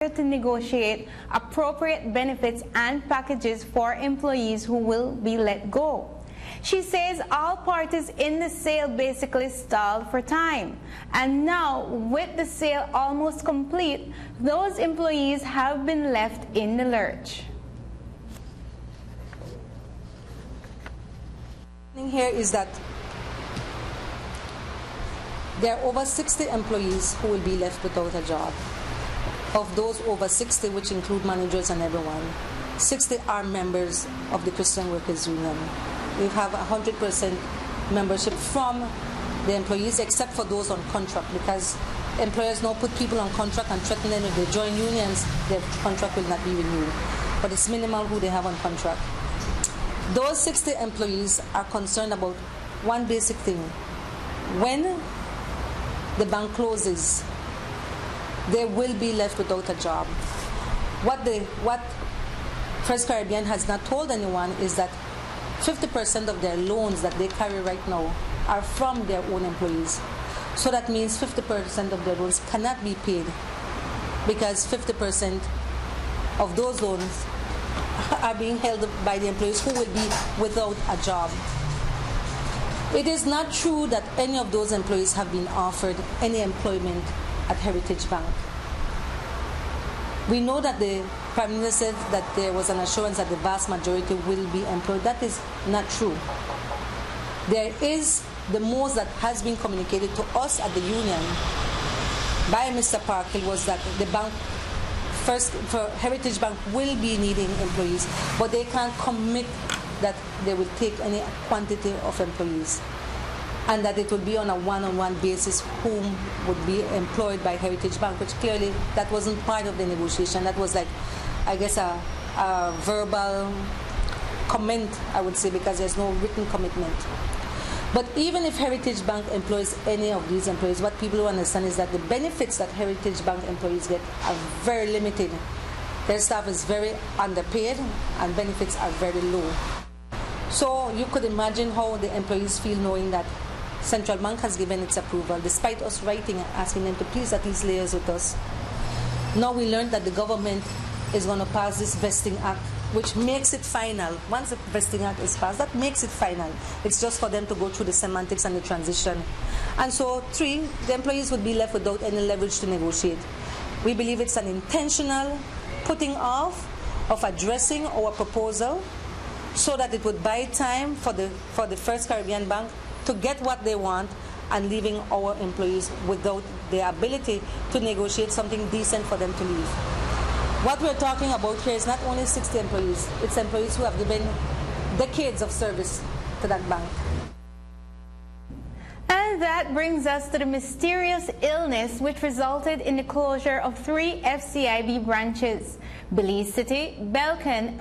to negotiate appropriate benefits and packages for employees who will be let go. She says all parties in the sale basically stalled for time, and now with the sale almost complete, those employees have been left in the lurch. Here is that there are over 60 employees who will be left without a job. Of those over 60, which include managers and everyone, 60 are members of the Christian Workers Union. We have 100% membership from the employees, except for those on contract, because employers now put people on contract and threaten them if they join unions, their contract will not be renewed. But it's minimal who they have on contract. Those 60 employees are concerned about one basic thing. When the bank closes, they will be left without a job. What First Caribbean has not told anyone is that 50% of their loans that they carry right now are from their own employees. So that means 50% of their loans cannot be paid, because 50% of those loans are being held by the employees who will be without a job. It is not true that any of those employees have been offered any employment at Heritage Bank. We know that the Prime Minister said that there was an assurance that the vast majority will be employed. That is not true. There is the most that has been communicated to us at the union by Mr. Parkhill was that the bank, first for Heritage Bank, will be needing employees, but they can't commit that they will take any quantity of employees, and that it will be on a one-on-one basis whom would be employed by Heritage Bank, which clearly that wasn't part of the negotiation. That was like, I guess, a verbal comment, I would say, because there's no written commitment. But even if Heritage Bank employs any of these employees, what people don't understand is that the benefits that Heritage Bank employees get are very limited. Their staff is very underpaid and benefits are very low. So you could imagine how the employees feel knowing that Central Bank has given its approval, despite us writing and asking them to please at least liaise with us. Now we learned that the government is going to pass this vesting act, which makes it final. Once the vesting act is passed, that makes it final. It's just for them to go through the semantics and the transition. And so, 3, the employees would be left without any leverage to negotiate. We believe it's an intentional putting off of addressing our proposal so that it would buy time for the First Caribbean Bank to get what they want, and leaving our employees without the ability to negotiate something decent for them to leave. What we're talking about here is not only 60 employees, it's employees who have given decades of service to that bank. And that brings us to the mysterious illness which resulted in the closure of 3 FCIB branches: Belize City, Belcan,